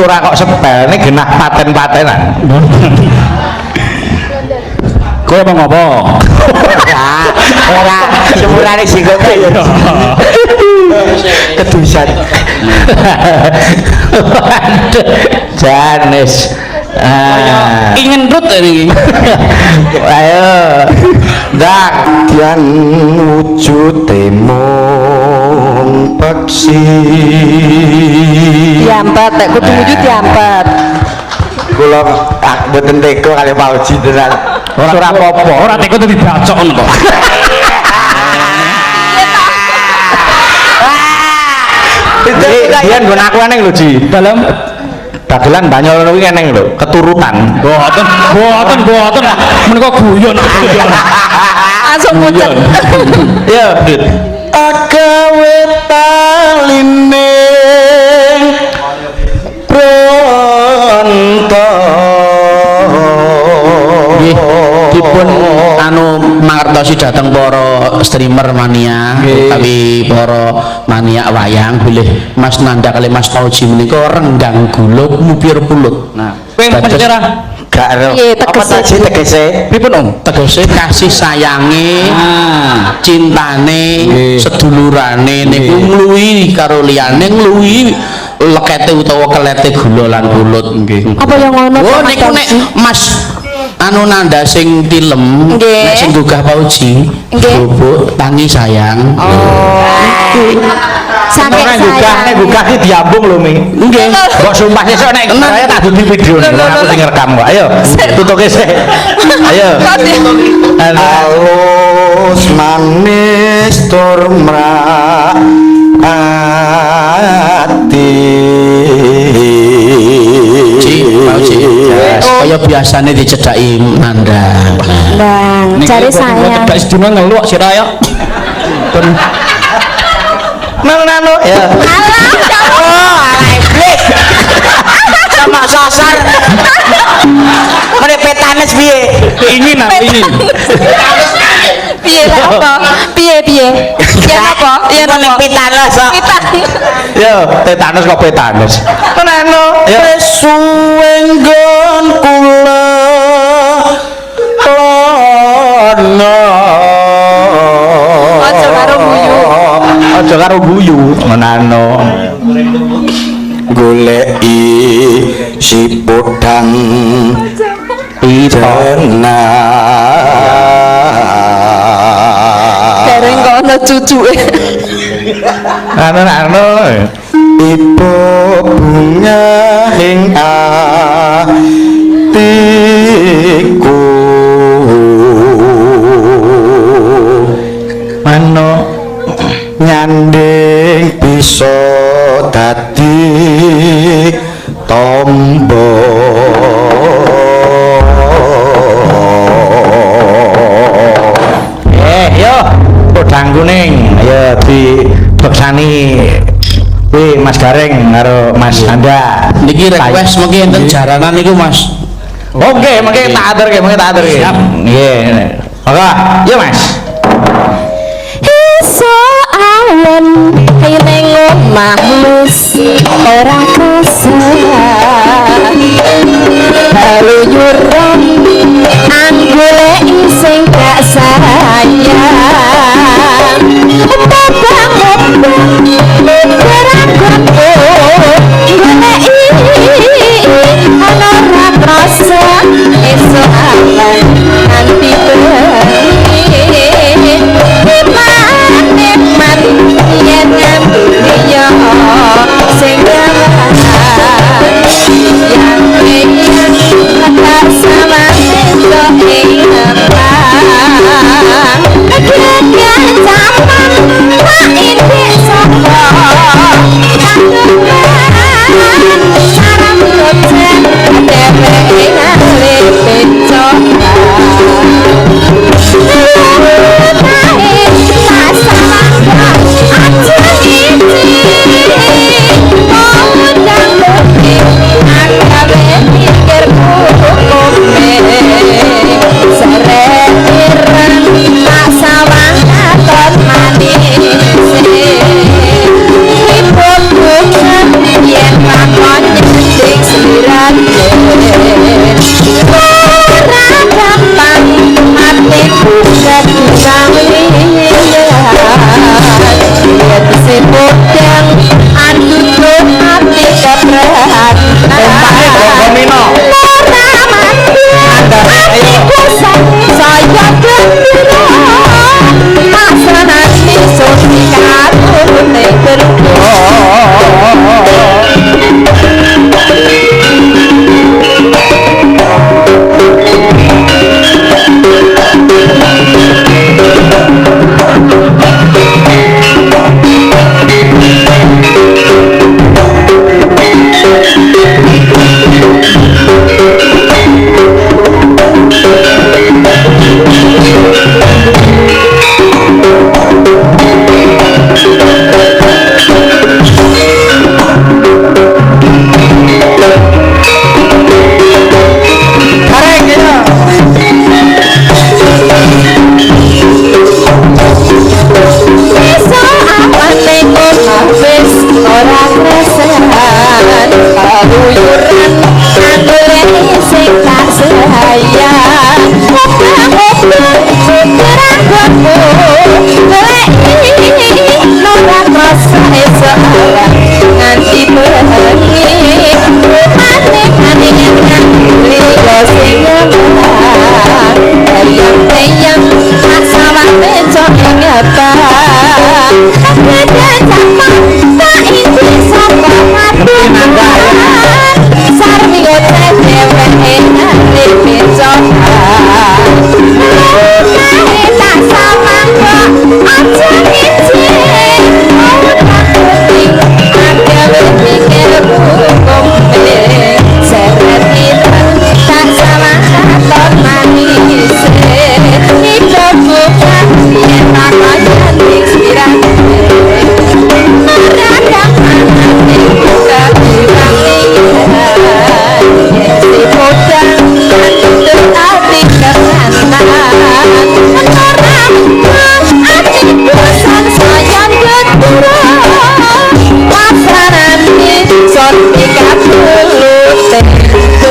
Ora kok sepelne genah paten-patenan. Kowe mau ngopo? Ora semurane singgoke ya. Kedusan. Janes. Ingin rut ini. Ayo. Dak yang wujude mung peksi. Diampet, nek kudu wujud diampet. Kula mboten tega kali Pak Uji tenan. Ora apa-apa, ora tega dadi bacokon kok. Biyen nggon aku eneng lho, Ji. Dalam dagelan Banyol kuwi eneng lho, keturutan. Mboten, mboten. Menika guyon. Langsung muncul. Ya, Dit. Agawe taline pronto. Nggih, dipun anu mangertosi dhateng para streamer mania utawi para mania wayang bilih Mas Nanda kali Mas Pauji menika renggang guluk mupir pulut. Nah, maksudnya ra gak apa tegese pripun Om? Tegese kasih sayange, cintane, sedulurane niku ngluwi karo liyane ngluwi lekete utawa kelete gula lan pulut nggih. Apa yang ngono? Oh niku nek Mas anu Nanda sing tilem nek sing gugah Pauji bubuk tangi sayang. Oh. Sakit sayang. Nek gugah ki diambung lho Mi. Nggih. Mbok sumpah sesuk nek saya tak dudu video aku sing rekam kok. Ayo tutuke sik. Ayo. Halus manis tur mraati. Kaya biasane dicedhaki Nanda. Bang, cari sayang. Nek sedina ngeluak siraya. Pun nano ya. Alah, kamu. Alah iblis. Sama sasar. Merepetanes piye? Ingin apa ingin? Piye apa? Piye? Yen apa? Yen apa? Petanes kok. Yo, tetanus kok petanes. Nano, wis suwe nggon kula. Aja karo guyu menano goleki si podang pidana dereng kok ana cucuke anu ibu bunga ing atiku mano nyanding bisa dadi tombo yo podang kuning ayo di beksani kuwi Mas Gareng karo Mas Anda niki request mungkin enten jaranan niku Mas. Oke, mungkin tak aturke, siap nggih. Oke, yo Mas. awan ning omahmus ora kesah baru nyuruh anggolek sing gak sayang babang beranggoto goleki ana ra rasa esuk awan nanti nikmat yen yo sing keluyuran anggone sing tak sayang obang-obang keragonmu goleki ora krasa esuk awan nganti bengi mane-mane yo sing ayam-ayam tak salah becok ing apa kadang sama tak inti sapa maturan sarwi gote dheweke nganti becok tak sama kok aja ngijik ada pikir hukum seret kita tak sama katon manis hidup bukan yang tak kaya inspirasi meradang hati kita dibandingkan si podang untuk hati kerantan orang hati bosan sayang keturun pasarani sorti kabulu teken